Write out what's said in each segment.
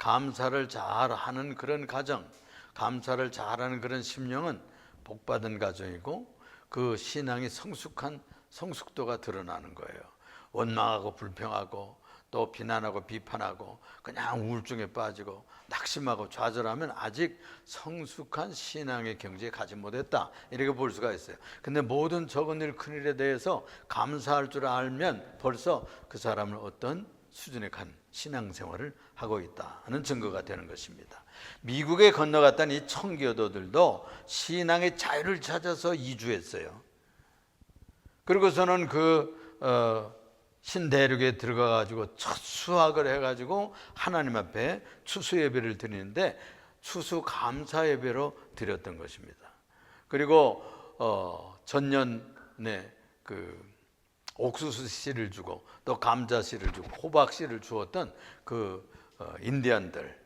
감사를 잘하는 그런 가정, 감사를 잘하는 그런 심령은 복받은 가정이고 그 신앙이 성숙도가 드러나는 거예요. 원망하고 불평하고 또 비난하고 비판하고 그냥 우울증에 빠지고 낙심하고 좌절하면 아직 성숙한 신앙의 경지에 가지 못했다, 이렇게 볼 수가 있어요. 근데 모든 적은 일 큰 일에 대해서 감사할 줄 알면 벌써 그 사람은 어떤 수준의 간 신앙생활을 하고 있다는 증거가 되는 것입니다. 미국에 건너갔던 이 청교도들도 신앙의 자유를 찾아서 이주했어요. 그리고서는 신대륙에 들어가 가지고 첫 수학을 해 가지고 하나님 앞에 추수 예배를 드리는데 추수 감사 예배로 드렸던 것입니다. 그리고 전년에 옥수수 씨를 주고 또 감자 씨를 주고 호박 씨를 주었던 인디언들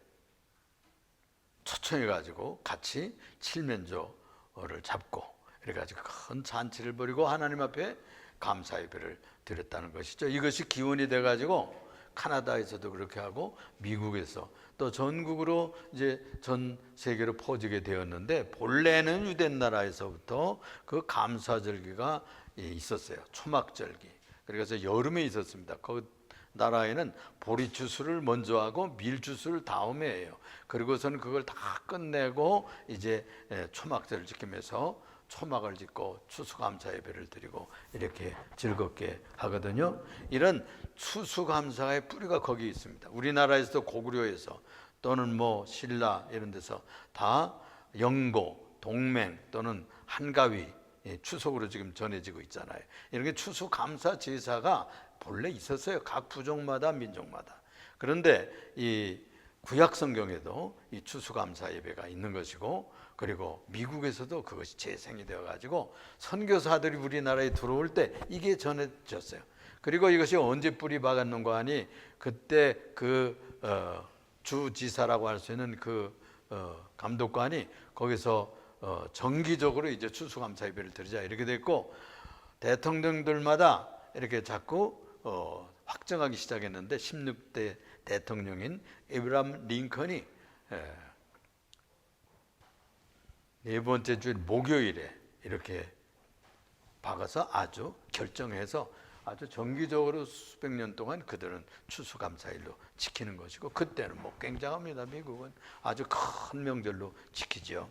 초청해 가지고 같이 칠면조를 잡고 이래 가지고 큰 잔치를 벌이고 하나님 앞에 감사 예배를 드렸다는 것이죠. 이것이 기원이 돼 가지고 카나다에서도 그렇게 하고 미국에서 또 전국으로 이제 전 세계로 퍼지게 되었는데, 본래는 유대 나라에서부터 그 감사절기가 있었어요. 초막절기. 그래서 여름에 있었습니다. 그 나라에는 보리추수를 먼저 하고 밀추수를 다음에 해요. 그리고서는 그걸 다 끝내고 이제 초막절을 지키면서 초막을 짓고 추수감사 예배를 드리고 이렇게 즐겁게 하거든요. 이런 추수감사의 뿌리가 거기 있습니다. 우리나라에서도 고구려에서 또는 신라 이런 데서 다 영고, 동맹 또는 한가위 추석으로 지금 전해지고 있잖아요. 이렇게 추수감사 제사가 본래 있었어요. 각 부족마다 민족마다. 그런데 이 구약 성경에도 이 추수감사 예배가 있는 것이고, 그리고 미국에서도 그것이 재생이 되어 가지고 선교사들이 우리나라에 들어올 때 이게 전해졌어요. 그리고 이것이 언제 뿌리 박았는가 하니 그때 주지사라고 할 수 있는 감독관이 거기서 정기적으로 이제 추수감사 예배를 드리자 이렇게 됐고, 대통령들마다 이렇게 자꾸 확정하기 시작했는데 16대 대통령인 에브라함 링컨이 네 번째 주 목요일에 이렇게 박아서 아주 결정해서 아주 정기적으로 수백 년 동안 그들은 추수감사일로 지키는 것이고, 그때는 굉장합니다. 미국은 아주 큰 명절로 지키죠.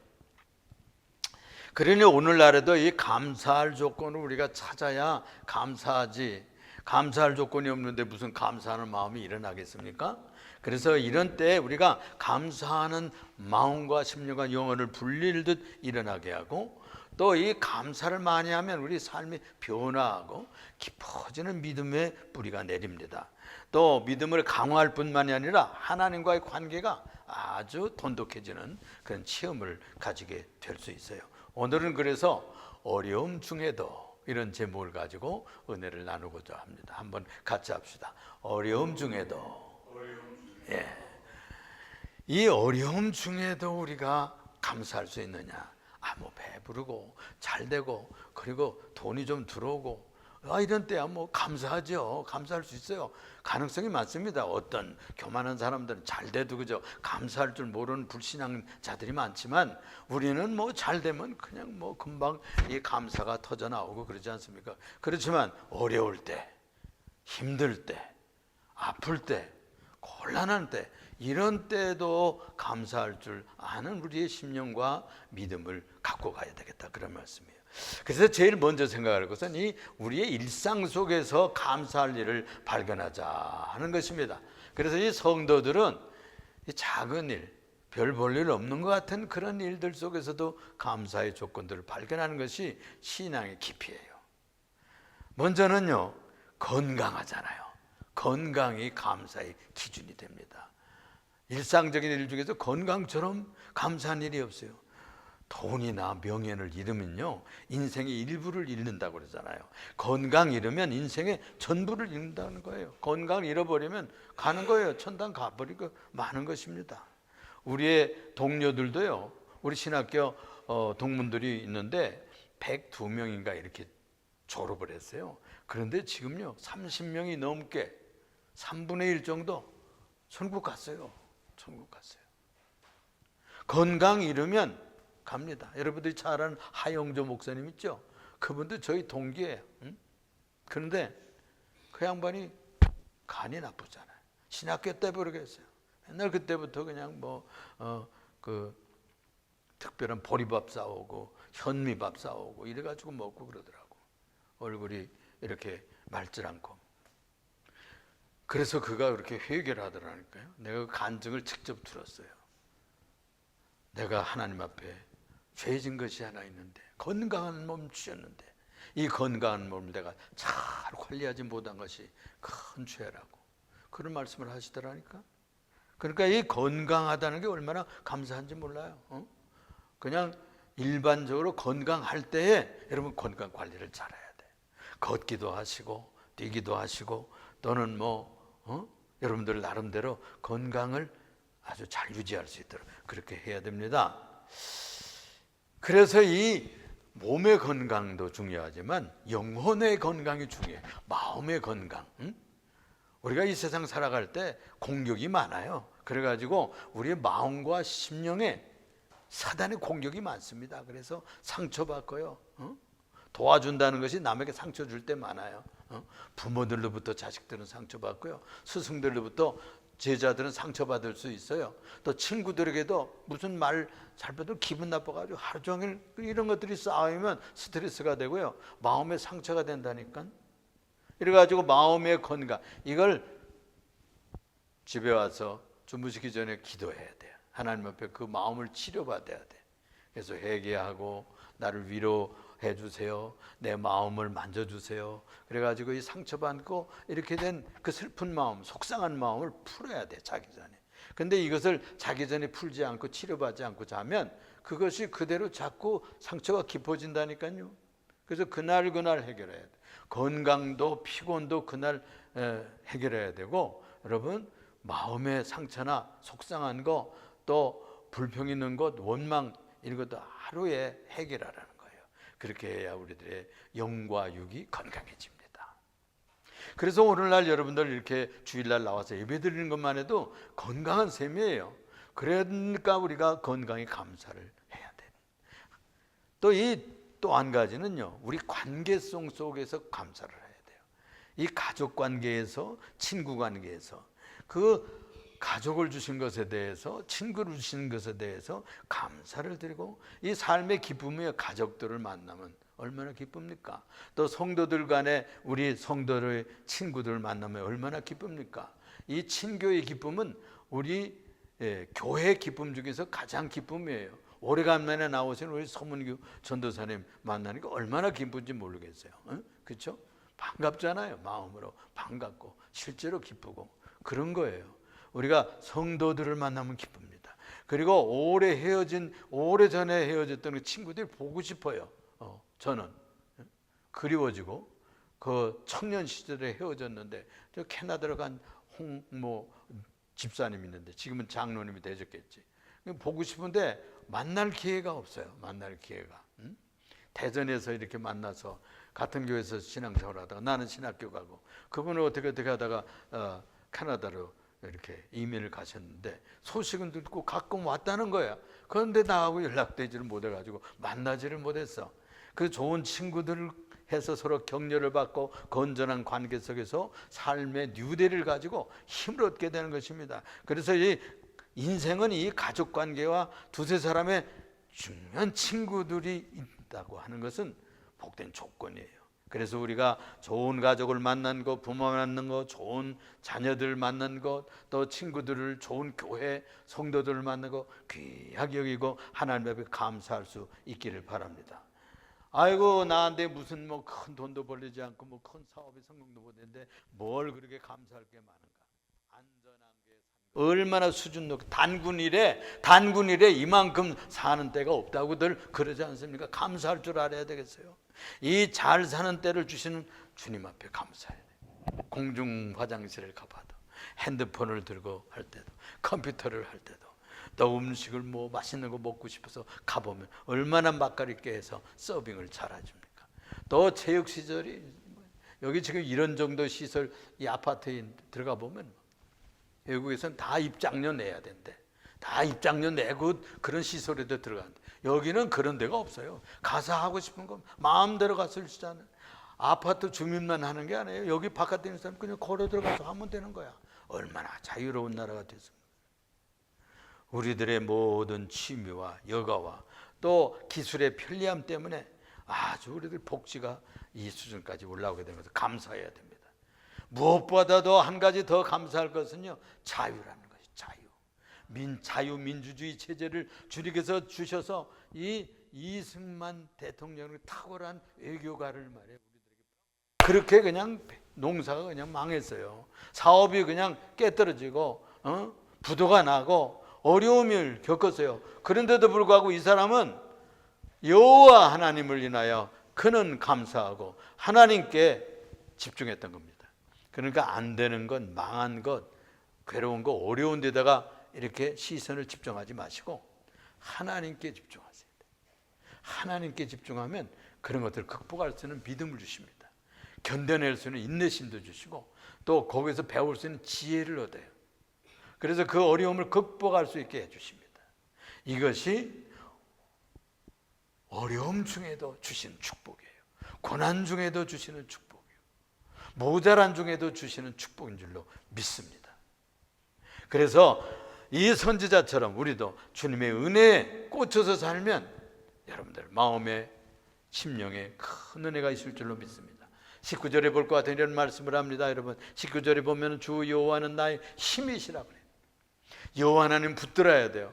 그러니 오늘날에도 이 감사할 조건을 우리가 찾아야 감사하지, 감사할 조건이 없는데 무슨 감사하는 마음이 일어나겠습니까? 그래서 이런 때 우리가 감사하는 마음과 심령과 영혼을 불릴듯 일어나게 하고, 또 이 감사를 많이 하면 우리 삶이 변화하고 깊어지는 믿음의 뿌리가 내립니다. 또 믿음을 강화할 뿐만이 아니라 하나님과의 관계가 아주 돈독해지는 그런 체험을 가지게 될 수 있어요. 오늘은 그래서 어려움 중에도 이런 제목을 가지고 은혜를 나누고자 합니다. 한번 같이 합시다. 어려움 중에도. 이 어려움 중에도 우리가 감사할 수 있느냐? 배부르고 잘 되고 그리고 돈이 좀 들어오고 이런 때야 감사하죠. 감사할 수 있어요. 가능성이 많습니다. 어떤 교만한 사람들은 잘 돼도 그죠, 감사할 줄 모르는 불신앙자들이 많지만 우리는 잘 되면 그냥 금방 이 감사가 터져 나오고 그러지 않습니까? 그렇지만 어려울 때, 힘들 때, 아플 때, 곤란한 때, 이런 때도 감사할 줄 아는 우리의 심령과 믿음을 갖고 가야 되겠다, 그런 말씀이에요. 그래서 제일 먼저 생각할 것은 이 우리의 일상 속에서 감사할 일을 발견하자 하는 것입니다. 그래서 이 성도들은 이 작은 일, 별 볼 일 없는 것 같은 그런 일들 속에서도 감사의 조건들을 발견하는 것이 신앙의 깊이에요. 먼저는요, 건강하잖아요. 건강이 감사의 기준이 됩니다. 일상적인 일 중에서 건강처럼 감사한 일이 없어요. 돈이나 명예를 잃으면요, 인생의 일부를 잃는다고 그러잖아요. 건강 잃으면 인생의 전부를 잃는다는 거예요. 건강 잃어버리면 가는 거예요. 천당 가버리고 마는 것입니다. 우리의 동료들도요, 우리 신학교 동문들이 있는데 102명인가 이렇게 졸업을 했어요. 그런데 지금요 30명이 넘게 3분의 1 정도 천국 갔어요. 천국 갔어요. 건강 잃으면 갑니다. 여러분들이 잘 아는 하영조 목사님 있죠? 그분도 저희 동기예요. 응? 그런데 그 양반이 간이 나쁘잖아요. 신학교 때 모르겠어요. 맨날 그때부터 그냥 그 특별한 보리밥 싸오고 현미밥 싸오고 이래가지고 먹고 그러더라고. 얼굴이 이렇게 맑질 않고. 그래서 그가 그렇게 회개를 하더라니까요. 내가 그 간증을 직접 들었어요. 내가 하나님 앞에 죄진 것이 하나 있는데 건강한 몸 주셨는데 이 건강한 몸을 내가 잘 관리하지 못한 것이 큰 죄라고 그런 말씀을 하시더라니까. 그러니까 이 건강하다는 게 얼마나 감사한지 몰라요. 그냥 일반적으로 건강할 때에 여러분 건강 관리를 잘해야 돼. 걷기도 하시고 뛰기도 하시고 또는 여러분들 나름대로 건강을 아주 잘 유지할 수 있도록 그렇게 해야 됩니다. 그래서 이 몸의 건강도 중요하지만 영혼의 건강이 중요해요. 마음의 건강. 우리가 이 세상 살아갈 때 공격이 많아요. 그래가지고 우리의 마음과 심령에 사단의 공격이 많습니다. 그래서 상처받고요. 도와준다는 것이 남에게 상처 줄 때 많아요. 부모들로부터 자식들은 상처받고요. 스승들로부터 제자들은 상처받을 수 있어요. 또 친구들에게도 무슨 말 잘못하면 기분 나빠가지고 하루 종일 이런 것들이 쌓이면 스트레스가 되고요. 마음에 상처가 된다니까. 이래가지고 마음의 건강 이걸 집에 와서 주무시기 전에 기도해야 돼요. 하나님 앞에 그 마음을 치료받아야 돼. 그래서 회개하고 나를 위로해 주세요. 내 마음을 만져주세요. 그래가지고 이 상처받고 이렇게 된 그 슬픈 마음, 속상한 마음을 풀어야 돼, 자기 전에. 근데 이것을 자기 전에 풀지 않고 치료받지 않고 자면 그것이 그대로 자꾸 상처가 깊어진다니까요. 그래서 그날 해결해야 돼. 건강도 피곤도 그날 해결해야 되고, 여러분 마음의 상처나 속상한 거 또 불평 있는 것, 원망 이런 것도 하루에 해결하라는 거예요. 그렇게 해야 우리들의 영과 육이 건강해집니다. 그래서 오늘날 여러분들 이렇게 주일날 나와서 예배 드리는 것만 해도 건강한 셈이에요. 그러니까 우리가 건강에 감사를 해야 돼. 또 한 가지는요, 우리 관계성 속에서 감사를 해야 돼요. 이 가족 관계에서, 친구 관계에서 그 가족을 주신 것에 대해서, 친구를 주신 것에 대해서 감사를 드리고, 이 삶의 기쁨이요, 가족들을 만나면 얼마나 기쁩니까? 또 성도들 간에 우리 성도의 친구들 만나면 얼마나 기쁩니까? 이 친교의 기쁨은 우리 교회 기쁨 중에서 가장 기쁨이에요. 오래간만에 나오신 우리 서문규 전도사님 만나니까 얼마나 기쁜지 모르겠어요. 그렇죠? 반갑잖아요. 마음으로 반갑고 실제로 기쁘고 그런 거예요. 우리가 성도들을 만나면 기쁩니다. 그리고 오래전에 헤어졌던 친구들이 보고 싶어요. 저는 그리워지고, 그 청년 시절에 헤어졌는데 저 캐나다로 간 홍모 집사님 있는데 지금은 장로님이 되셨겠지. 보고 싶은데 만날 기회가 없어요. 만날 기회가. 대전에서 이렇게 만나서 같은 교회에서 신앙생활 하다가 나는 신학교 가고 그분은 어떻게 하다가 캐나다로 이렇게 이민을 가셨는데 소식은 듣고 가끔 왔다는 거야. 그런데 나하고 연락되지를 못해가지고 만나지를 못했어. 그 좋은 친구들을 해서 서로 격려를 받고 건전한 관계 속에서 삶의 뉴데이를 가지고 힘을 얻게 되는 것입니다. 그래서 이 인생은 이 가족 관계와 두세 사람의 중요한 친구들이 있다고 하는 것은 복된 조건이에요. 그래서 우리가 좋은 가족을 만난 것, 부모 만난 것, 좋은 자녀들 만난 것, 또 친구들을, 좋은 교회 성도들을 만난 것 귀하게 여기고 하나님 앞에 감사할 수 있기를 바랍니다. 아이고 나한테 무슨 큰 돈도 벌리지 않고 큰 사업에 성공도 못했는데 뭘 그렇게 감사할 게 많은가? 안전한 게 얼마나 수준 높게 단군일에 이만큼 사는 때가 없다고들 그러지 않습니까? 감사할 줄 알아야 되겠어요. 이 잘 사는 때를 주시는 주님 앞에 감사해야 돼요. 공중 화장실을 가봐도, 핸드폰을 들고 할 때도, 컴퓨터를 할 때도, 또 음식을 맛있는 거 먹고 싶어서 가보면 얼마나 맛깔있게 해서 서빙을 잘해줍니까? 또 체육시설이 여기 지금 이런 정도 시설 이 아파트에 들어가 보면 외국에서는 다 입장료 내야 된대. 다 입장료 내고 그런 시설에도 들어간대. 여기는 그런 데가 없어요. 가서 하고 싶은 거 마음대로 가서 할 수 있잖아요. 아파트 주민만 하는 게 아니에요. 여기 바깥에 있는 사람 그냥 걸어 들어가서 하면 되는 거야. 얼마나 자유로운 나라가 됐습니까? 우리들의 모든 취미와 여가와 또 기술의 편리함 때문에 아주 우리들 복지가 이 수준까지 올라오게 되면서 감사해야 됩니다. 무엇보다도 한 가지 더 감사할 것은요, 자유라는 것이 자유. 자유민주주의 체제를 주님께서 주셔서 이 이승만 대통령의 탁월한 외교가를 말해요. 그렇게 그냥 농사가 그냥 망했어요. 사업이 그냥 깨떨어지고 부도가 나고 어려움을 겪었어요. 그런데도 불구하고 이 사람은 여호와 하나님을 인하여 그는 감사하고 하나님께 집중했던 겁니다. 그러니까 안 되는 것, 망한 것, 괴로운 것, 어려운 데다가 이렇게 시선을 집중하지 마시고 하나님께 집중하세요. 하나님께 집중하면 그런 것들을 극복할 수 있는 믿음을 주십니다. 견뎌낼 수 있는 인내심도 주시고 또 거기서 배울 수 있는 지혜를 얻어요. 그래서 그 어려움을 극복할 수 있게 해주십니다. 이것이 어려움 중에도 주시는 축복이에요. 고난 중에도 주시는 축복이에요. 모자란 중에도 주시는 축복인 줄로 믿습니다. 그래서 이 선지자처럼 우리도 주님의 은혜에 꽂혀서 살면 여러분들 마음에 심령에 큰 은혜가 있을 줄로 믿습니다. 19절에 볼 것 같은 이런 말씀을 합니다. 여러분 19절에 보면 주 여호와는 나의 힘이시라 그래요. 여호와 하나님 붙들어야 돼요.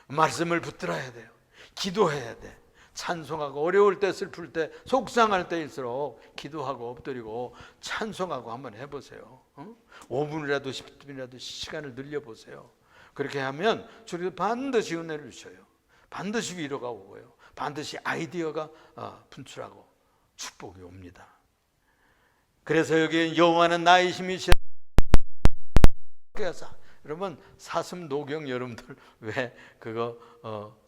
말씀을 붙들어야 돼요. 기도해야 돼. 찬송하고 어려울 때 슬플 때 속상할 때일수록 기도하고 엎드리고 찬송하고 한번 해보세요. 5분이라도 10분이라도 시간을 늘려보세요. 그렇게 하면 주님은 반드시 은혜를 주셔요. 반드시 위로가 오고요. 반드시 아이디어가 분출하고 축복이 옵니다. 그래서 여기 여호와는 나의 힘이시라. 여러분 사슴 녹용 여러분들 왜 그거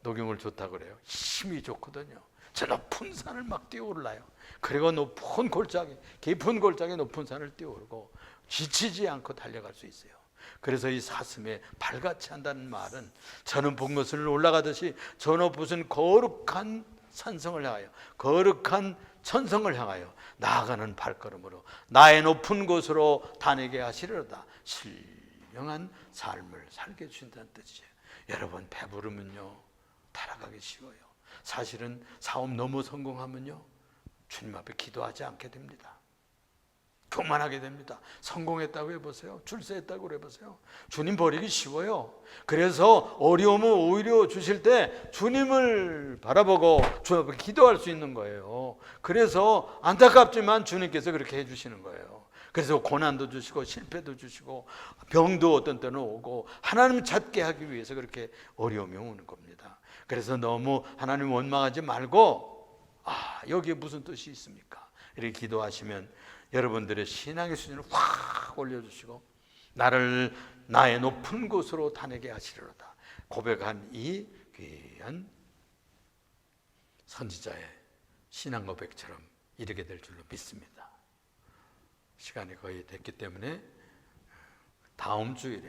녹용을 좋다고 그래요? 힘이 좋거든요. 저 높은 산을 막 뛰어올라요. 그리고 높은 골짜기, 깊은 골짜기 높은 산을 뛰어오르고 지치지 않고 달려갈 수 있어요. 그래서 이 사슴의 발같이 한다는 말은 저 높은 것을 올라가듯이 저 높은 거룩한 산성을 향하여 거룩한 천성을 향하여 나아가는 발걸음으로 나의 높은 곳으로 다니게 하시리로다. 신령한 삶을 살게 해주신다는 뜻이에요. 여러분 배부르면요 타락하기 쉬워요. 사실은 사업 너무 성공하면요 주님 앞에 기도하지 않게 됩니다. 교만하게 됩니다. 성공했다고 해보세요. 출세했다고 해보세요. 주님 버리기 쉬워요. 그래서 어려움을 오히려 주실 때 주님을 바라보고 주님 앞에 기도할 수 있는 거예요. 그래서 안타깝지만 주님께서 그렇게 해주시는 거예요. 그래서 고난도 주시고 실패도 주시고 병도 어떤 때는 오고 하나님 찾게 하기 위해서 그렇게 어려움이 오는 겁니다. 그래서 너무 하나님 원망하지 말고 여기에 무슨 뜻이 있습니까? 이렇게 기도하시면 여러분들의 신앙의 수준을 확 올려주시고 나를 나의 높은 곳으로 다니게 하시리로다 고백한 이 귀한 선지자의 신앙 고백처럼 이르게 될 줄로 믿습니다. 시간이 거의 됐기 때문에 다음 주일에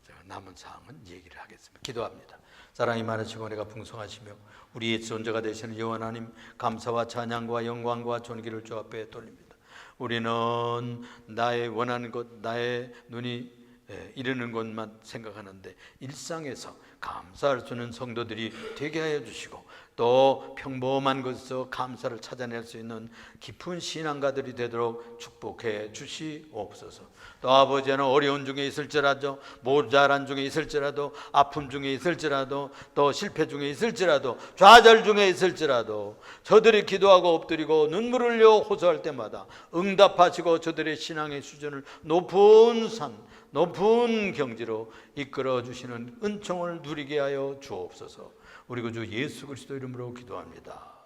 제가 남은 사항은 얘기를 하겠습니다. 기도합니다. 사랑이 많으시고 은혜가 풍성하시며 우리의 존재가 되시는 여호와 하나님 감사와 찬양과 영광과 존귀를 주 앞에 돌립니다. 우리는 나의 원하는 것, 나의 눈이 이르는 것만 생각하는데 일상에서 감사할 수 있는 성도들이 되게 하여 주시고 또 평범한 것에서 감사를 찾아낼 수 있는 깊은 신앙가들이 되도록 축복해 주시옵소서. 또 아버지는 어려운 중에 있을지라도 모자란 중에 있을지라도 아픔 중에 있을지라도 또 실패 중에 있을지라도 좌절 중에 있을지라도 저들이 기도하고 엎드리고 눈물을 흘려 호소할 때마다 응답하시고 저들의 신앙의 수준을 높은 산 높은 경지로 이끌어 주시는 은총을 누리게 하여 주옵소서. 우리 구주 예수 그리스도 이름으로 기도합니다.